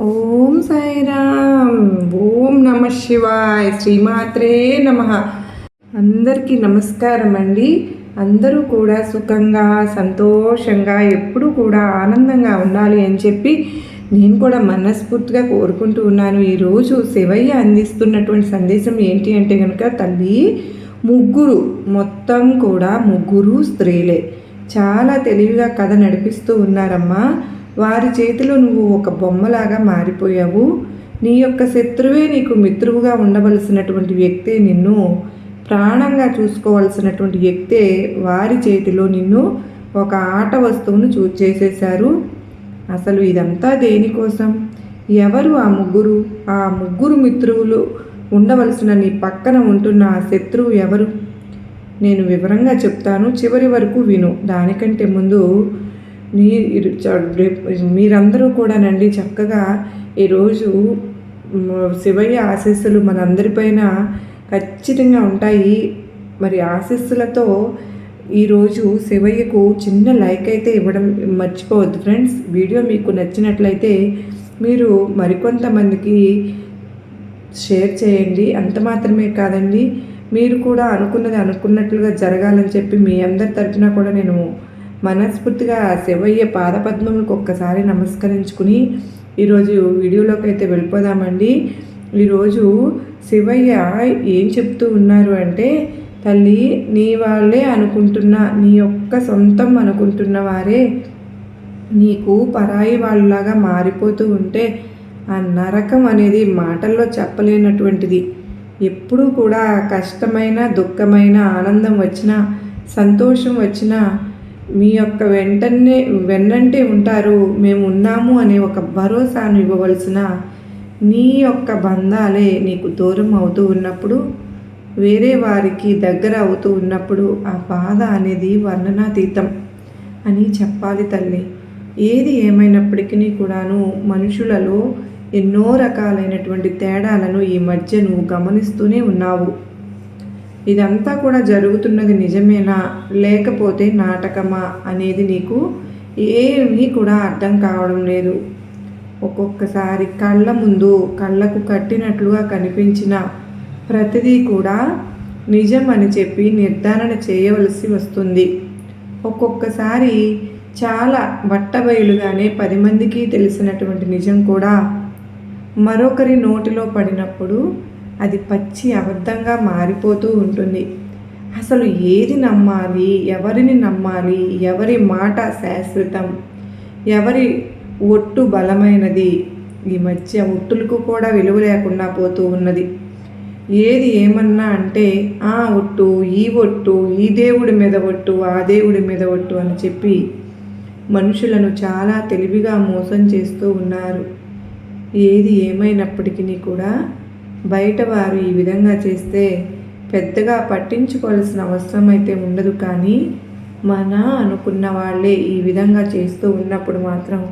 ఓం సాయిరామ్. ఓం నమ శివాయ. శ్రీమాత్రే నమ. అందరికీ నమస్కారం అండి. అందరూ కూడా సుఖంగా సంతోషంగా ఎప్పుడూ కూడా ఆనందంగా ఉండాలి అని చెప్పి నేను కూడా మనస్ఫూర్తిగా కోరుకుంటూ ఉన్నాను. ఈరోజు శివయ్య అందిస్తున్నటువంటి సందేశం ఏంటి అంటే కనుక, తల్లి ముగ్గురు, మొత్తం కూడా ముగ్గురు స్త్రీలే చాలా తెలివిగా కథ నడిపిస్తూ ఉన్నారమ్మా. వారి చేతిలో నువ్వు ఒక బొమ్మలాగా మారిపోయావు. నీ యొక్క శత్రువే నీకు మిత్రువుగా ఉండవలసినటువంటి వ్యక్తే నిన్ను ప్రాణంగా చూసుకోవాల్సినటువంటి వ్యక్తే వారి చేతిలో నిన్ను ఒక ఆట వస్తువును చేసేశారు. అసలు ఇదంతా దేనికోసం? ఎవరు ఆ ముగ్గురు? ఆ ముగ్గురు మిత్రువులు ఉండవలసిన నీ పక్కన ఉంటున్న ఆ శత్రువు ఎవరు? నేను వివరంగా చెప్తాను, చివరి వరకు విను. దానికంటే ముందు మీరందరూ కూడానండి చక్కగా ఈరోజు శివయ్య ఆశీస్సులు మనందరిపైన ఖచ్చితంగా ఉంటాయి. మరి ఆశీస్సులతో ఈరోజు శివయ్యకు చిన్న లైక్ అయితే ఇవ్వడం మర్చిపోవద్దు ఫ్రెండ్స్. వీడియో మీకు నచ్చినట్లయితే మీరు మరికొంతమందికి షేర్ చేయండి. అంత మాత్రమే కాదండి, మీరు కూడా అనుకున్నది అనుకున్నట్లుగా జరగాలని చెప్పి మీ అందరి తరఫున కూడా నేను మనస్ఫూర్తిగా శివయ్య పాదపద్మములకు ఒక్కసారి నమస్కరించుకుని ఈరోజు వీడియోలోకి అయితే వెళ్ళిపోదామండి. ఈరోజు శివయ్య ఏం చెప్తూ ఉన్నారు అంటే, తల్లి నీ వాళ్ళే అనుకుంటున్న, నీ యొక్క సొంతం అనుకుంటున్న వారే నీకు పరాయి వాళ్ళలాగా మారిపోతూ ఉంటే ఆ నరకం అనేది మాటల్లో చెప్పలేనటువంటిది. ఎప్పుడూ కూడా కష్టమైన, దుఃఖమైన, ఆనందం వచ్చినా, సంతోషం వచ్చినా మీ యొక్క వెన్నంటే ఉంటారు, మేము ఉన్నాము అనే ఒక భరోసాను ఇవ్వవలసిన నీ యొక్క బంధాలే నీకు దూరం అవుతూ ఉన్నప్పుడు, వేరే వారికి దగ్గర అవుతూ ఉన్నప్పుడు ఆ బాధ అనేది వర్ణనాతీతం అని చెప్పాలి తల్లి. ఏది ఏమైనప్పటికీ కూడాను మనుషులలో ఎన్నో రకాలైనటువంటి తేడాలను ఈ మధ్య నువ్వు గమనిస్తూనే ఉన్నావు. ఇదంతా కూడా జరుగుతున్నది నిజమేనా లేకపోతే నాటకమా అనేది నీకు ఏమీ కూడా అర్థం కావడం లేదు. ఒక్కొక్కసారి కళ్ళ ముందు కళ్ళకు కట్టినట్లుగా కనిపించిన ప్రతిదీ కూడా నిజం అని చెప్పి నిర్ధారణ చేయవలసి వస్తుంది. ఒక్కొక్కసారి చాలా బట్టబయలుగానే 10 మందికి తెలిసినటువంటి నిజం కూడా మరొకరి నోటిలో పడినప్పుడు అది పచ్చి అబద్ధంగా మారిపోతూ ఉంటుంది. అసలు ఏది నమ్మాలి, ఎవరిని నమ్మాలి, ఎవరి మాట శాశ్వతం, ఎవరి ఒట్టు బలమైనది? ఈ మధ్య ఒట్టులకు కూడా విలువ లేకుండా పోతూ ఉన్నది. ఏది ఏమన్నా అంటే ఆ ఒట్టు, ఈ ఒట్టు, ఈ దేవుడి మీద ఒట్టు, ఆ దేవుడి మీద ఒట్టు అని చెప్పి మనుషులను చాలా తెలివిగా మోసం చేస్తూ ఉన్నారు. ఏది ఏమైనప్పటికీ కూడా బయట వారు ఈ విధంగా చేస్తే పెద్దగా పట్టించుకోవాల్సిన అవసరం అయితే ఉండదు. కానీ మన అనుకున్న వాళ్ళే ఈ విధంగా చేస్తూ ఉన్నప్పుడు మాత్రం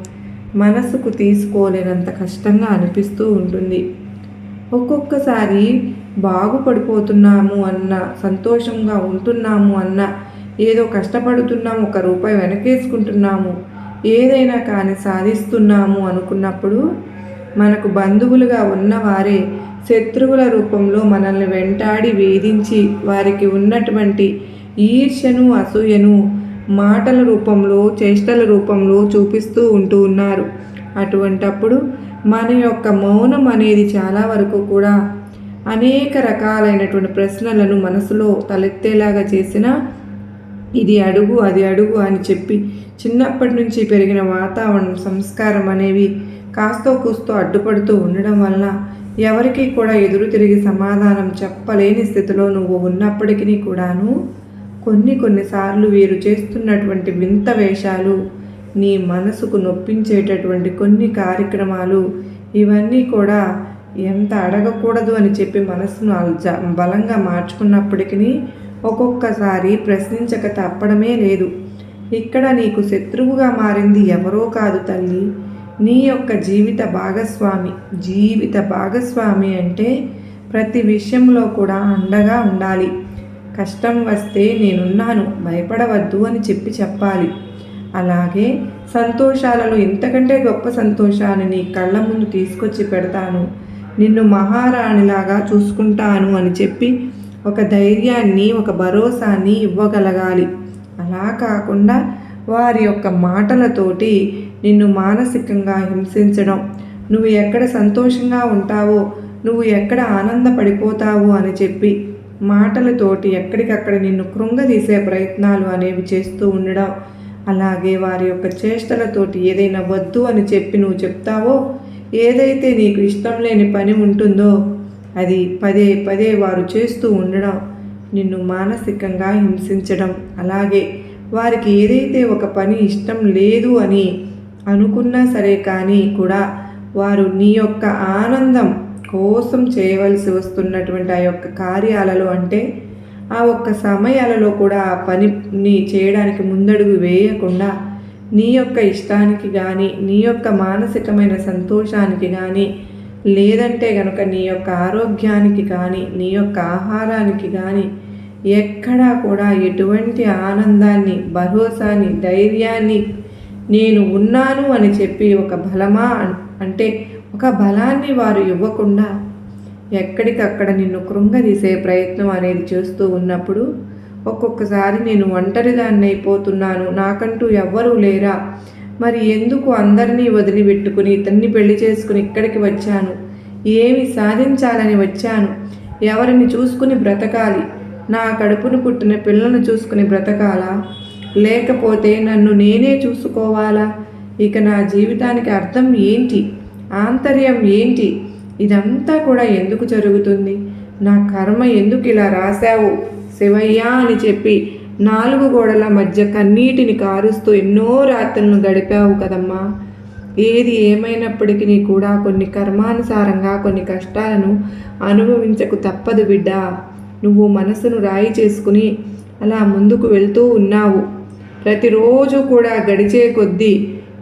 మనసుకు తీసుకోలేనంత కష్టంగా అనిపిస్తూ ఉంటుంది. ఒక్కొక్కసారి బాగుపడిపోతున్నాము అన్న, సంతోషంగా ఉంటున్నాము అన్న, ఏదో కష్టపడుతున్నాము, 1 రూపాయి వెనకేసుకుంటున్నాము, ఏదైనా కానీ సాధిస్తున్నాము అనుకున్నప్పుడు మనకు బంధువులుగా ఉన్నవారే శత్రువుల రూపంలో మనల్ని వెంటాడి వేధించి వారికి ఉన్నటువంటి ఈర్ష్యను, అసూయను మాటల రూపంలో, చేష్టల రూపంలో చూపిస్తూ ఉంటూ ఉన్నారు. అటువంటప్పుడు మన యొక్క మౌనం అనేది చాలా వరకు కూడా అనేక రకాలైనటువంటి ప్రశ్నలను మనసులో తలెత్తేలాగా చేసిన, ఇది అడుగు అది అడుగు అని చెప్పి చిన్నప్పటి నుంచి పెరిగిన వాతావరణం, సంస్కారం అనేవి కాస్తో కూస్తో అడ్డుపడుతూ ఉండడం వలన ఎవరికి కూడా ఎదురు తిరిగి సమాధానం చెప్పలేని స్థితిలో నువ్వు ఉన్నప్పటికీ కూడాను కొన్నిసార్లు వీరు చేస్తున్నటువంటి వింత వేషాలు, నీ మనసుకు నొప్పించేటటువంటి కొన్ని కార్యక్రమాలు, ఇవన్నీ కూడా ఎంత అడగకూడదు అని చెప్పి మనసును బలంగా మార్చుకున్నప్పటికీ ఒక్కొక్కసారి ప్రశ్నించక తప్పడమే లేదు. ఇక్కడ నీకు శత్రువుగా మారింది ఎవరో కాదు తల్లి, నీ యొక్క జీవిత భాగస్వామి అంటే ప్రతి విషయంలో కూడా అండగా ఉండాలి. కష్టం వస్తే నేనున్నాను, భయపడవద్దు అని చెప్పాలి. అలాగే సంతోషాలలో ఇంతకంటే గొప్ప సంతోషాన్ని నీ కళ్ళ ముందు తీసుకొచ్చి పెడతాను, నిన్ను మహారాణిలాగా చూసుకుంటాను అని చెప్పి ఒక ధైర్యాన్ని, ఒక భరోసాని ఇవ్వగలగాలి. అలా కాకుండా వారి యొక్క మాటలతోటి నిన్ను మానసికంగా హింసించడం, నువ్వు ఎక్కడ సంతోషంగా ఉంటావో, నువ్వు ఎక్కడ ఆనందపడిపోతావు అని చెప్పి మాటలతోటి ఎక్కడికక్కడ నిన్ను కృంగదీసే ప్రయత్నాలు అనేవి చేస్తూ ఉండడం, అలాగే వారి యొక్క చేష్టలతోటి ఏదైనా వద్దు అని చెప్పి నువ్వు చెప్తావో, ఏదైతే నీకు ఇష్టం లేని పని ఉంటుందో అది పదే పదే వారు చేస్తూ ఉండడం, నిన్ను మానసికంగా హింసించడం, అలాగే వారికి ఏదైతే ఒక పని ఇష్టం లేదు అని అనుకున్నా సరే కానీ కూడా వారు నీ యొక్క ఆనందం కోసం చేయవలసి వస్తున్నటువంటి ఆ యొక్క కార్యాలలో, అంటే ఆ ఒక్క సమయాలలో కూడా ఆ పనిని చేయడానికి ముందడుగు వేయకుండా నీ యొక్క ఇష్టానికి కానీ, నీ యొక్క మానసికమైన సంతోషానికి కానీ, లేదంటే కనుక నీ యొక్క ఆరోగ్యానికి కానీ, నీ యొక్క ఆహారానికి కానీ ఎక్కడా కూడా ఎటువంటి ఆనందాన్ని, భరోసాని, ధైర్యాన్ని, నేను ఉన్నాను అని చెప్పి ఒక బలమా అంటే ఒక బలాన్ని వారు ఇవ్వకుండా ఎక్కడికక్కడ నిన్ను కృంగదీసే ప్రయత్నం అనేది చేస్తూ ఉన్నప్పుడు ఒక్కొక్కసారి నేను ఒంటరిదాన్ని అయిపోతున్నాను, నాకంటూ ఎవ్వరూ లేరా, మరి ఎందుకు అందరినీ వదిలిపెట్టుకుని ఇతన్ని పెళ్లి చేసుకుని ఇక్కడికి వచ్చాను, ఏమి సాధించాలని వచ్చాను, ఎవరిని చూసుకుని బ్రతకాలి, నా కడుపును పుట్టిన పిల్లలను చూసుకుని బ్రతకాలా, లేకపోతే నన్ను నేనే చూసుకోవాలా, ఇక నా జీవితానికి అర్థం ఏంటి, ఆంతర్యం ఏంటి, ఇదంతా కూడా ఎందుకు జరుగుతుంది, నా కర్మ ఎందుకు ఇలా రాశావు శివయ్య అని చెప్పి 4 గోడల మధ్య కన్నీటిని కారుస్తూ ఎన్నో రాత్రులను గడిపావు కదమ్మా. ఏది ఏమైనప్పటికీ కూడా కొన్ని కర్మానుసారంగా కొన్ని కష్టాలను అనుభవించకు తప్పదు బిడ్డ. నువ్వు మనసును రాయి చేసుకుని అలా ముందుకు వెళ్తూ ఉన్నావు. ప్రతిరోజు కూడా గడిచే కొద్దీ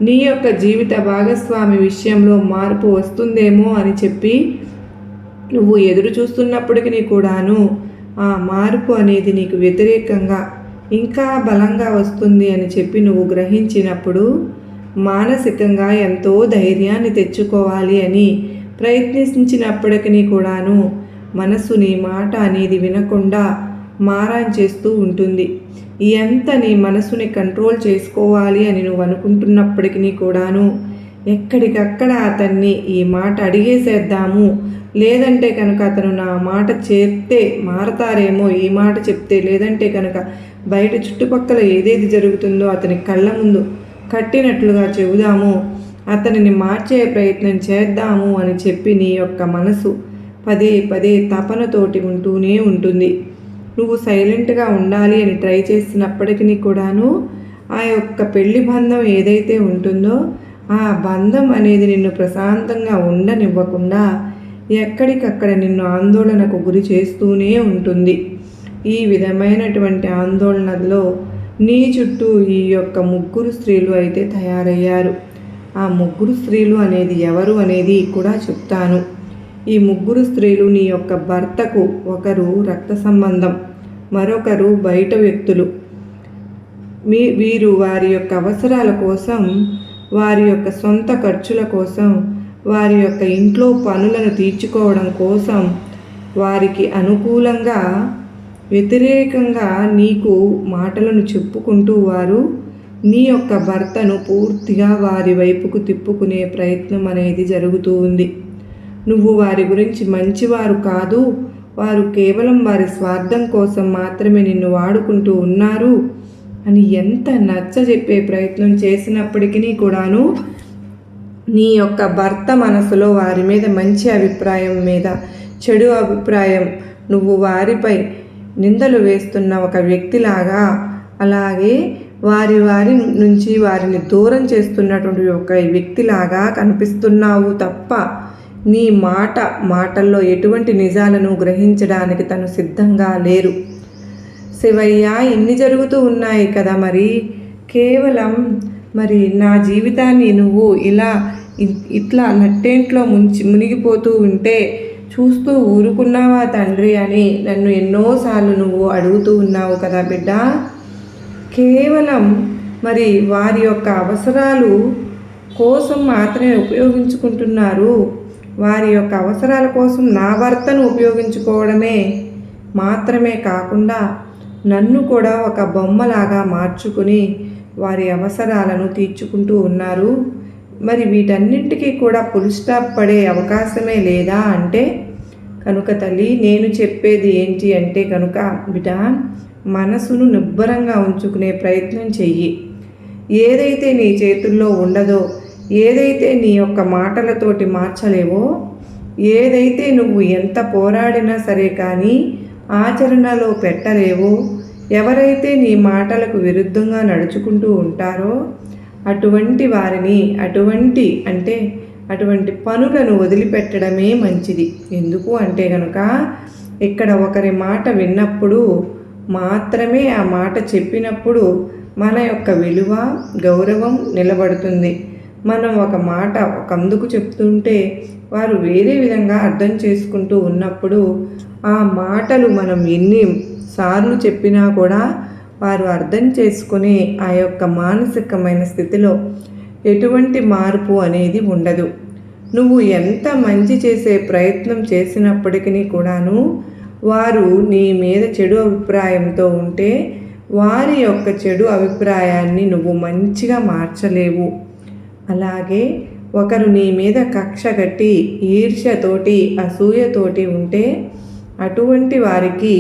నీ యొక్క జీవిత భాగస్వామి విషయంలో మార్పు వస్తుందేమో అని చెప్పి నువ్వు ఎదురు చూస్తున్నప్పటికీ కూడాను ఆ మార్పు అనేది నీకు వ్యతిరేకంగా ఇంకా బలంగా వస్తుంది అని చెప్పి నువ్వు గ్రహించినప్పుడు మానసికంగా ఎంతో ధైర్యాన్ని తెచ్చుకోవాలి అని ప్రయత్నించినప్పటికీ కూడాను మనసు నీ మాట అనేది వినకుండా మారాన్ చేస్తూ ఉంటుంది. ఎంత నీ మనసుని కంట్రోల్ చేసుకోవాలి అని నువ్వు అనుకుంటున్నప్పటికీ కూడాను ఎక్కడికక్కడ అతన్ని ఈ మాట అడిగేసేద్దాము, లేదంటే కనుక అతను నా మాట చెప్తే మారతారేమో, ఈ మాట చెప్తే, లేదంటే కనుక బయట చుట్టుపక్కల ఏదేది జరుగుతుందో అతని కళ్ళ ముందు కట్టినట్లుగా చెబుదాము, అతనిని మార్చే ప్రయత్నం చేద్దాము అని చెప్పి నీ యొక్క మనసు పదే పదే తపనతోటి ఉంటూనే ఉంటుంది. నువ్వు సైలెంట్గా ఉండాలి అని ట్రై చేస్తున్నప్పటికీ కూడాను ఆ యొక్క పెళ్లి బంధం ఏదైతే ఉంటుందో ఆ బంధం అనేది నిన్ను ప్రశాంతంగా ఉండనివ్వకుండా ఎక్కడికక్కడ నిన్ను ఆందోళనకు గురి చేస్తూనే ఉంటుంది. ఈ విధమైనటువంటి ఆందోళనలో నీ చుట్టూ ఈ యొక్క 3 స్త్రీలు అయితే తయారయ్యారు. ఆ 3 స్త్రీలు అనేది ఎవరు అనేది కూడా చెప్తాను. ఈ 3 స్త్రీలు నీ యొక్క భర్తకు ఒకరు రక్త సంబంధం, మరొకరు బయట వ్యక్తులు. వీరు వారి యొక్క అవసరాల కోసం, వారి యొక్క సొంత ఖర్చుల కోసం, వారి యొక్క ఇంట్లో పనులను తీర్చుకోవడం కోసం, వారికి అనుకూలంగా వ్యతిరేకంగా నీకు మాటలను చెప్పుకుంటూ వారు నీ యొక్క భర్తను పూర్తిగా వారి వైపుకు తిప్పుకునే ప్రయత్నం అనేది జరుగుతూ ఉంది. నువ్వు వారి గురించి మంచివారు కాదు, వారు కేవలం వారి స్వార్థం కోసం మాత్రమే నిన్ను వాడుకుంటూ ఉన్నారు అని ఎంత నచ్చజెప్పే ప్రయత్నం చేసినప్పటికీ కూడాను నీ యొక్క భర్త మనసులో వారి మీద మంచి అభిప్రాయం మీద చెడు అభిప్రాయం, నువ్వు వారిపై నిందలు వేస్తున్న ఒక వ్యక్తిలాగా, అలాగే వారి నుంచి వారిని దూరం చేస్తున్నటువంటి ఒక వ్యక్తిలాగా కనిపిస్తున్నావు తప్ప నీ మాటల్లో ఎటువంటి నిజాలను గ్రహించడానికి తను సిద్ధంగా లేరు. శివయ్య, ఇన్ని జరుగుతూ ఉన్నాయి కదా, మరి కేవలం మరి నా జీవితాన్ని నువ్వు ఇట్లా నట్టేంట్లో మునిగిపోతూ ఉంటే చూస్తూ ఊరుకున్నావా తండ్రి అని నన్ను ఎన్నోసార్లు నువ్వు అడుగుతూ ఉన్నావు కదా బిడ్డ. కేవలం మరి వారి యొక్క అవసరాలు కోసం మాత్రమే ఉపయోగించుకుంటున్నారు. వారి యొక్క అవసరాల కోసం నా భర్తను ఉపయోగించుకోవడమే మాత్రమే కాకుండా నన్ను కూడా ఒక బొమ్మలాగా మార్చుకుని వారి అవసరాలను తీర్చుకుంటూ ఉన్నారు. మరి వీటన్నింటికీ కూడా ఫుల్ స్టాప్ పడే అవకాశమే లేదా అంటే కనుక తల్లి, నేను చెప్పేది ఏంటి అంటే కనుక బిడ్డ, మనసును నిబ్బరంగా ఉంచుకునే ప్రయత్నం చెయ్యి. ఏదైతే నీ చేతుల్లో ఉండదో, ఏదైతే నీ యొక్క మాటలతోటి మార్చలేవో, ఏదైతే నువ్వు ఎంత పోరాడినా సరే కానీ ఆచరణలో పెట్టలేవో, ఎవరైతే నీ మాటలకు విరుద్ధంగా నడుచుకుంటూ ఉంటారో అటువంటి వారిని అటువంటి పనులను వదిలిపెట్టడమే మంచిది. ఎందుకు అంటే కనుక ఇక్కడ ఒకరి మాట విన్నప్పుడు మాత్రమే, ఆ మాట చెప్పినప్పుడు మన యొక్క విలువ, గౌరవం నిలబడుతుంది. మనం ఒక మాట ఒకందుకు చెప్తుంటే వారు వేరే విధంగా అర్థం చేసుకుంటూ ఉన్నప్పుడు ఆ మాటలు మనం ఎన్ని సార్లు చెప్పినా కూడా వారు అర్థం చేసుకుని ఆ యొక్క మానసికమైన స్థితిలో ఎటువంటి మార్పు అనేది ఉండదు. నువ్వు ఎంత మంచి చేసే ప్రయత్నం చేసినప్పటికీ కూడాను వారు నీ మీద చెడు అభిప్రాయంతో ఉంటే వారి యొక్క చెడు అభిప్రాయాన్ని నువ్వు మంచిగా మార్చలేవు. అలాగే ఒకరు నీ మీద కక్ష కట్టి ఈర్ష్యతోటి, అసూయతోటి ఉంటే అటువంటి వారికి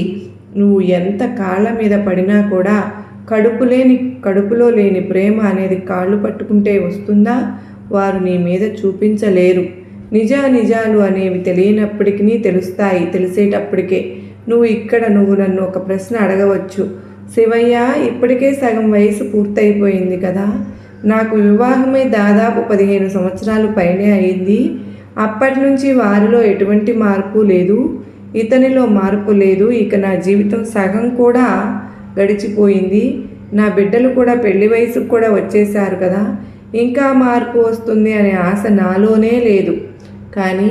నువ్వు ఎంత కాళ్ళ మీద పడినా కూడా కడుపులో లేని ప్రేమ అనేది కాళ్ళు పట్టుకుంటే వస్తుందా? వారు నీ మీద చూపించలేరు. నిజాలు అనేవి తెలియనప్పటికీ తెలుస్తాయి. తెలిసేటప్పటికే నువ్వు నన్ను ఒక ప్రశ్న అడగవచ్చు. శివయ్య, ఇప్పటికే సగం వయసు పూర్తయిపోయింది కదా, నాకు వివాహమై దాదాపు 15 సంవత్సరాలు పైనే అయింది. అప్పటి నుంచి వారిలో ఎటువంటి మార్పు లేదు, ఇతనిలో మార్పు లేదు. ఇక నా జీవితం సగం కూడా గడిచిపోయింది. నా బిడ్డలు కూడా పెళ్లి వయసుకు కూడా వచ్చేసారు కదా, ఇంకా మార్పు వస్తుంది అనే ఆశ నాలోనే లేదు. కానీ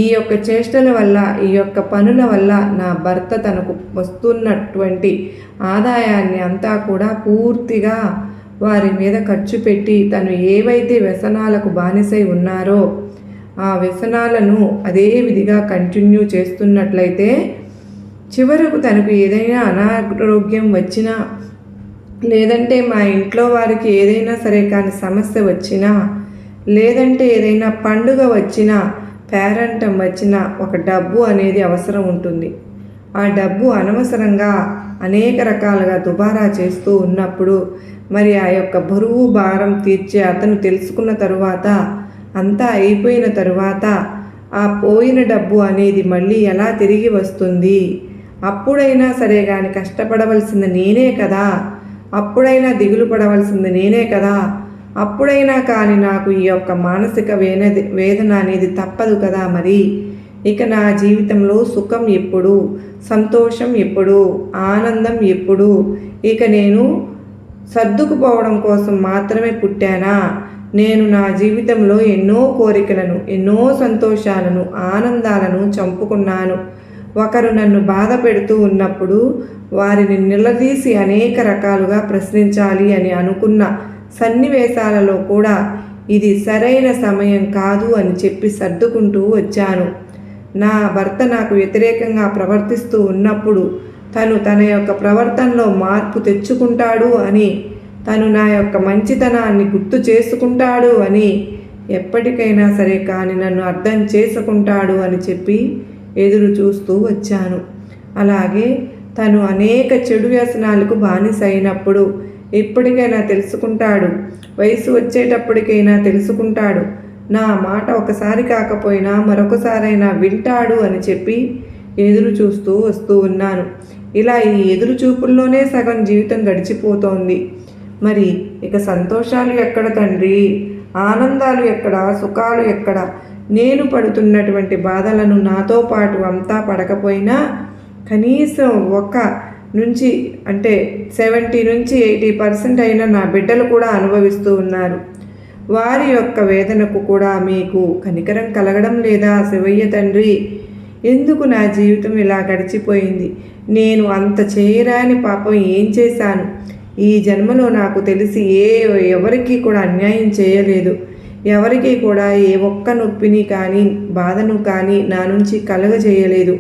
ఈ యొక్క చేష్టల వల్ల, ఈ యొక్క పనుల వల్ల నా భర్త తనకు వస్తున్నటువంటి ఆదాయాన్ని అంతా కూడా పూర్తిగా వారి మీద ఖర్చు పెట్టి తను ఏవైతే వ్యసనాలకు బానిసై ఉన్నారో ఆ వ్యసనాలను అదే విధిగా కంటిన్యూ చేస్తున్నట్లయితే చివరకు తనకు ఏదైనా అనారోగ్యం వచ్చినా, లేదంటే మా ఇంట్లో వారికి ఏదైనా సరే కానీ సమస్య వచ్చినా, లేదంటే ఏదైనా పండుగ వచ్చినా, పేరంటం వచ్చినా ఒక డబ్బు అనేది అవసరం ఉంటుంది. ఆ డబ్బు అనవసరంగా అనేక రకాలుగా దుబారా చేస్తూ ఉన్నప్పుడు మరి ఆ యొక్క బరువు భారం తీర్చే అతను తెలుసుకున్న తరువాత, అంతా అయిపోయిన తరువాత ఆ పోయిన డబ్బు అనేది మళ్ళీ ఎలా తిరిగి వస్తుంది? అప్పుడైనా సరే కానీ కష్టపడవలసింది నేనే కదా, అప్పుడైనా దిగులు పడవలసింది నేనే కదా, అప్పుడైనా కానీ నాకు ఈ యొక్క మానసిక వేదన అనేది తప్పదు కదా. మరి ఇక నా జీవితంలో సుఖం ఎప్పుడు, సంతోషం ఎప్పుడు, ఆనందం ఎప్పుడు? ఇక నేను సర్దుకుపోవడం కోసం మాత్రమే పుట్టానా? నేను నా జీవితంలో ఎన్నో కోరికలను, ఎన్నో సంతోషాలను, ఆనందాలను చంపుకున్నాను. ఒకరు నన్ను బాధ పెడుతూ ఉన్నప్పుడు వారిని నిలదీసి అనేక రకాలుగా ప్రశ్నించాలి అని అనుకున్న సన్నివేశాలలో కూడా ఇది సరైన సమయం కాదు అని చెప్పి సర్దుకుంటూ వచ్చాను. నా భర్త నాకు వ్యతిరేకంగా ప్రవర్తిస్తూ ఉన్నప్పుడు తన యొక్క ప్రవర్తనలో మార్పు తెచ్చుకుంటాడు అని, తను నా యొక్క మంచితనాన్ని గుర్తు చేసుకుంటాడు అని, ఎప్పటికైనా సరే కానీ నన్ను అర్థం చేసుకుంటాడు అని చెప్పి ఎదురు చూస్తూ వచ్చాను. అలాగే తను అనేక చెడు వ్యసనాలకు బానిస అయినప్పుడు ఎప్పటికైనా తెలుసుకుంటాడు, వయసు వచ్చేటప్పటికైనా తెలుసుకుంటాడు, నా మాట ఒకసారి కాకపోయినా మరొకసారైనా వింటాడు అని చెప్పి ఎదురు చూస్తూ వస్తూ ఉన్నాను. ఇలా ఈ ఎదురు చూపుల్లోనే సగం జీవితం గడిచిపోతోంది. మరి ఇక సంతోషాలు ఎక్కడ తండ్రి? ఆనందాలు ఎక్కడ? సుఖాలు ఎక్కడ? నేను పడుతున్నటువంటి బాధలను నాతో పాటు అంతా పడకపోయినా కనీసం 70 నుంచి 80% అయినా నా బిడ్డలు కూడా అనుభవిస్తూ ఉన్నారు. వారి యొక్క వేదనకు కూడా మీకు కనికరం కలగడం లేదా? శివయ్య తండ్రి, ఎందుకు నా జీవితం ఇలా గడిచిపోయింది? నేను అంత చేయరాని పాపం ఏం చేశాను? ఈ జన్మలో నాకు తెలిసి ఎవరికీ కూడా అన్యాయం చేయలేదు. ఎవరికీ కూడా ఏ ఒక్క నొప్పిని కానీ బాధను కానీ నా నుంచి కలగజేయలేదు.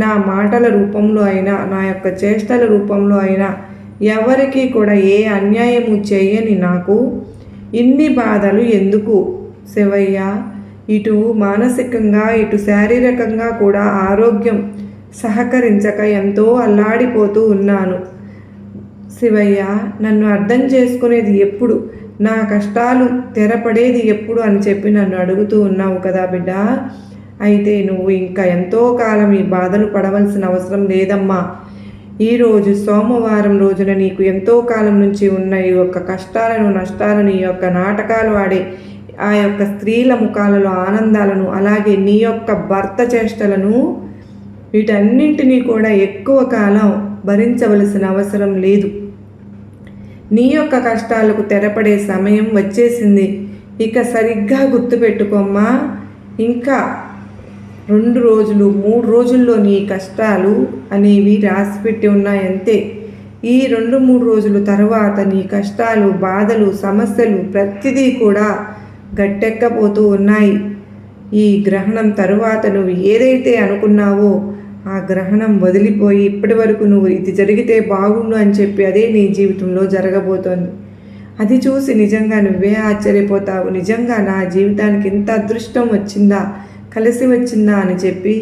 నా మాటల రూపంలో అయినా నా యొక్క చేష్టల రూపంలో అయినా ఎవరికీ కూడా ఏ అన్యాయము చేయని నాకు ఇన్ని బాధలు ఎందుకు శివయ్య? ఇటు మానసికంగా ఇటు శారీరకంగా కూడా ఆరోగ్యం సహకరించక ఎంతో అల్లాడిపోతూ ఉన్నాను. శివయ్య, నన్ను అర్థం చేసుకునేది ఎప్పుడు, నా కష్టాలు తెరపడేది ఎప్పుడు అని చెప్పి నన్ను అడుగుతూ ఉన్నావు కదా బిడ్డ. అయితే నువ్వు ఇంకా ఎంతో కాలం ఈ బాధలు పడవలసిన అవసరం లేదమ్మా. ఈరోజు సోమవారం రోజున నీకు ఎంతో కాలం నుంచి ఉన్న ఈ యొక్క కష్టాలను నష్టాలను ఈ యొక్క నాటకాలు ఆడే ఆ యొక్క స్త్రీల ముఖాలలో ఆనందాలను, అలాగే నీ యొక్క భర్త చేష్టలను, వీటన్నింటినీ కూడా ఎక్కువ కాలం భరించవలసిన అవసరం లేదు. నీ యొక్క కష్టాలకు తెరపడే సమయం వచ్చేసింది. ఇక సరిగ్గా గుర్తుపెట్టుకోమ్మా. ఇంకా 2 రోజులు 3 రోజుల్లో నీ కష్టాలు అనేవి రాసిపెట్టి ఉన్నాయంతే. ఈ 2-3 రోజుల తర్వాత నీ కష్టాలు, బాధలు, సమస్యలు ప్రతిదీ కూడా గట్టెక్కబోతూ ఉన్నాయి. ఈ గ్రహణం తరువాత నువ్వు ఏదైతే అనుకున్నావో ఆ గ్రహణం వదిలిపోయి ఇప్పటి వరకు నువ్వు ఇది జరిగితే బాగుండు అని చెప్పి అదే నీ జీవితంలో జరగబోతోంది. అది చూసి నిజంగా నువ్వే ఆశ్చర్యపోతావు. నిజంగా నా జీవితానికి ఇంత అదృష్టం వచ్చిందా, కలిసి వచ్చిందా అని చెప్పి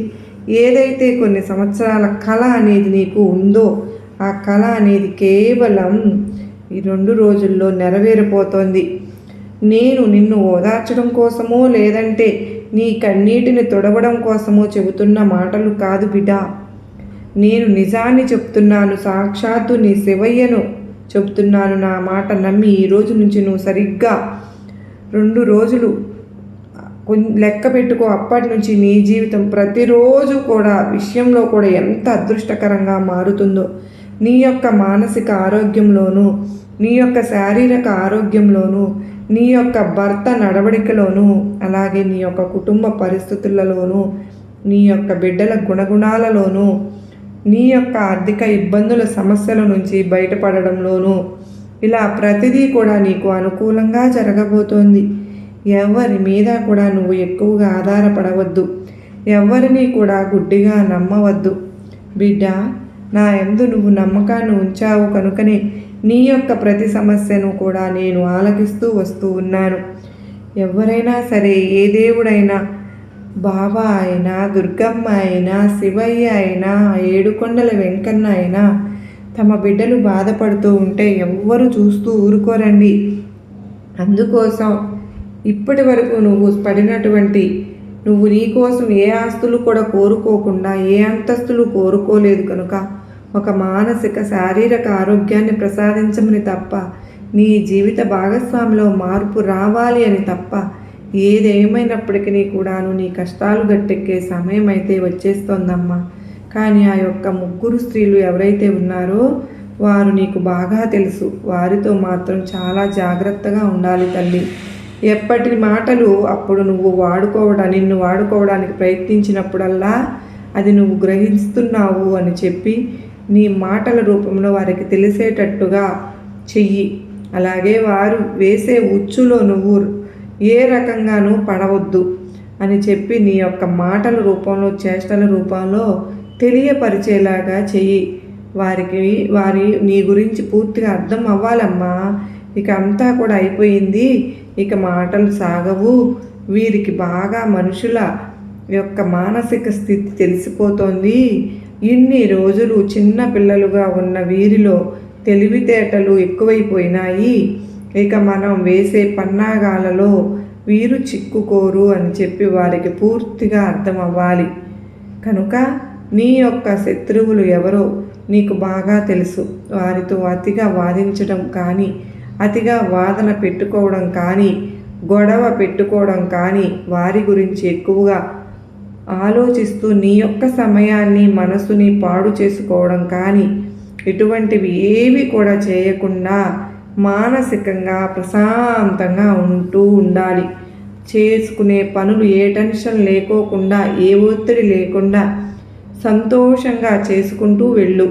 ఏదైతే కొన్ని సంవత్సరాల కళ అనేది నీకు ఉందో ఆ కళ అనేది కేవలం ఈ 2 రోజుల్లో నెరవేరిపోతోంది. నేను నిన్ను ఓదార్చడం కోసమో లేదంటే నీ కన్నీటిని తొడవడం కోసమో చెబుతున్న మాటలు కాదు బిడ్డా. నేను నిజాన్ని చెప్తున్నాను, సాక్షాత్తు నీ శివయ్యను చెప్తున్నాను. నా మాట నమ్మి ఈ రోజు నుంచి నువ్వు సరిగ్గా 2 రోజులు లెక్క పెట్టుకో. అప్పటి నుంచి నీ జీవితం ప్రతిరోజు కూడా విషయంలో కూడా ఎంత అదృష్టకరంగా మారుతుందో. నీ యొక్క మానసిక ఆరోగ్యంలోనూ, నీ యొక్క శారీరక ఆరోగ్యంలోనూ, నీ యొక్క భర్త నడవడికలోనూ, అలాగే నీ యొక్క కుటుంబ పరిస్థితులలోనూ, నీ యొక్క బిడ్డల గుణగుణాలలోనూ, నీ యొక్క ఆర్థిక ఇబ్బందుల సమస్యల నుంచి బయటపడడంలోనూ ఇలా ప్రతిదీ కూడా నీకు అనుకూలంగా జరగబోతోంది. ఎవరి మీద కూడా నువ్వు ఎక్కువగా ఆధారపడవద్దు. ఎవరిని కూడా గుడ్డిగా నమ్మవద్దు. బిడ్డ, నా యందు నువ్వు నమ్మకాన్ని ఉంచావు కనుకనే నీ యొక్క ప్రతి సమస్యను కూడా నేను ఆలకిస్తూ వస్తూ ఉన్నాను. ఎవరైనా సరే, ఏ దేవుడైనా, బాబా అయినా, దుర్గమ్మ అయినా, శివయ్య అయినా, ఏడుకొండల వెంకన్న అయినా తమ బిడ్డలు బాధపడుతూ ఉంటే ఎవ్వరు చూస్తూ ఊరుకోరండి. అందుకోసం ఇప్పటి వరకు నువ్వు పడినటువంటి నువ్వు నీ కోసం ఏ ఆస్తులు కూడా కోరుకోకుండా, ఏ అంతస్తులు కోరుకోలేదు కనుక ఒక మానసిక శారీరక ఆరోగ్యాన్ని ప్రసాదించమని తప్ప, నీ జీవిత భాగస్వామిలో మార్పు రావాలి అని తప్ప, ఏదేమైనప్పటికీ కూడాను నీ కష్టాలు గట్టెక్కే సమయం అయితే వచ్చేస్తోందమ్మా. కానీ ఆ యొక్క 3 స్త్రీలు ఎవరైతే ఉన్నారో వారు నీకు బాగా తెలుసు. వారితో మాత్రం చాలా జాగ్రత్తగా ఉండాలి తల్లి. ఎప్పటి మాటలు అప్పుడు నువ్వు నిన్ను వాడుకోవడానికి ప్రయత్నించినప్పుడల్లా అది నువ్వు గ్రహిస్తున్నావు అని చెప్పి నీ మాటల రూపంలో వారికి తెలిసేటట్టుగా చెయ్యి. అలాగే వారు వేసే ఉచ్చులో నువ్వు ఏ రకంగానూ పడవద్దు అని చెప్పి నీ యొక్క మాటల రూపంలో, చేష్టల రూపంలో తెలియపరిచేలాగా చెయ్యి. వారి నీ గురించి పూర్తిగా అర్థం అవ్వాలమ్మా. ఇక అంతా కూడా అయిపోయింది, ఇక మాటలు సాగవు. వీరికి బాగా మనుషుల యొక్క మానసిక స్థితి తెలిసిపోతోంది. ఇన్ని రోజులు చిన్న పిల్లలుగా ఉన్న వీరిలో తెలివితేటలు ఎక్కువైపోయినాయి. ఇక మనం వేసే పన్నాగాలలో వీరు చిక్కుకోరు అని చెప్పి వారికి పూర్తిగా అర్థం అవ్వాలి. కనుక నీ యొక్క శత్రువులు ఎవరో నీకు బాగా తెలుసు. వారితో అతిగా వాదించడం కానీ, అతిగా వాదన పెట్టుకోవడం కానీ, గొడవ పెట్టుకోవడం కానీ, వారి గురించి ఎక్కువగా ఆలోచిస్తూ నీ యొక్క సమయాన్ని, మనసుని పాడు చేసుకోవడం కానీ ఇటువంటివి ఏవి కూడా చేయకుండా మానసికంగా ప్రశాంతంగా ఉండాలి. చేసుకునే పనులు ఏ టెన్షన్ లేకోకుండా, ఏ ఒత్తిడి లేకుండా సంతోషంగా చేసుకుంటూ వెళ్ళు.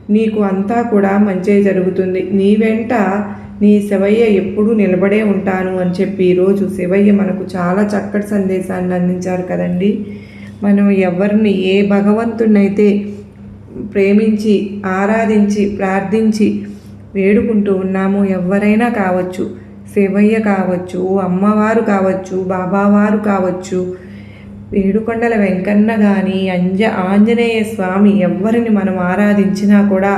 నీకు అంతా కూడా మంచే జరుగుతుంది, నీ వెంట నీ శివయ్య ఎప్పుడూ నిలబడే ఉంటాను అని చెప్పి ఈరోజు శివయ్య మనకు చాలా చక్కటి సందేశాన్ని అందించారు కదండి. మనం ఎవరిని ఏ భగవంతుడినైతే ప్రేమించి ఆరాధించి ప్రార్థించి వేడుకుంటూ ఉన్నామో, ఎవరైనా కావచ్చు, శివయ్య కావచ్చు, అమ్మవారు కావచ్చు, బాబావారు కావచ్చు, ఏడుకొండల వెంకన్న కానీ ఆంజనేయ స్వామి, ఎవరిని మనం ఆరాధించినా కూడా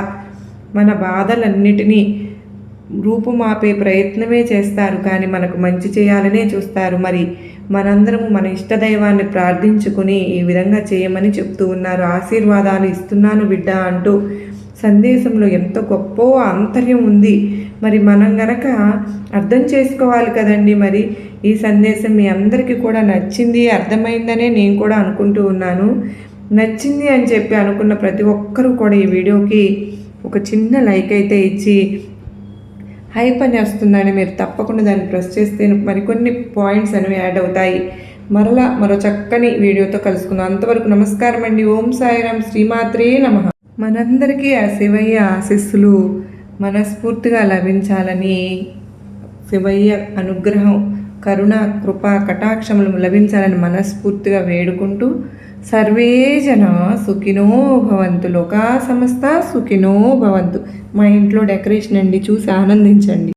మన బాధలన్నిటినీ రూపుమాపే ప్రయత్నమే చేస్తారు, కానీ మనకు మంచి చేయాలనే చూస్తారు. మరి మనందరము మన ఇష్టదైవాన్ని ప్రార్థించుకుని ఈ విధంగా చేయమని చెప్తూ ఉన్నారు. ఆశీర్వాదాలు ఇస్తున్నాను బిడ్డ అంటూ సందేశంలో ఎంతో గొప్ప ఆంతర్యం ఉంది. మరి మనం గనక అర్థం చేసుకోవాలి కదండి. మరి ఈ సందేశం మీ అందరికీ కూడా నచ్చింది, అర్థమైందనే నేను కూడా అనుకుంటూ ఉన్నాను. నచ్చింది అని చెప్పి అనుకున్న ప్రతి ఒక్కరూ కూడా ఈ వీడియోకి ఒక చిన్న లైక్ అయితే ఇచ్చి, హైప్ అని వస్తుందని మీరు తప్పకుండా దాన్ని ప్రెస్ చేస్తే మరికొన్ని పాయింట్స్ అనేవి యాడ్ అవుతాయి. మరో చక్కని వీడియోతో కలుసుకుందాం. అంతవరకు నమస్కారం అండి. ఓం సాయిరాం. శ్రీమాత్రే నమః. మనందరికీ ఆ శివయ్య ఆశీస్సులు మనస్ఫూర్తిగా లభించాలని, శివయ్య అనుగ్రహం, కరుణ, కృప, కటాక్షములు లభించాలని మనస్ఫూర్తిగా వేడుకుంటూ, సర్వే జన సుఖినో భవంతు, లోకా సమస్త సుఖినో భవంతు. మా ఇంట్లో డెకరేషన్ అండి, చూసి ఆనందించండి.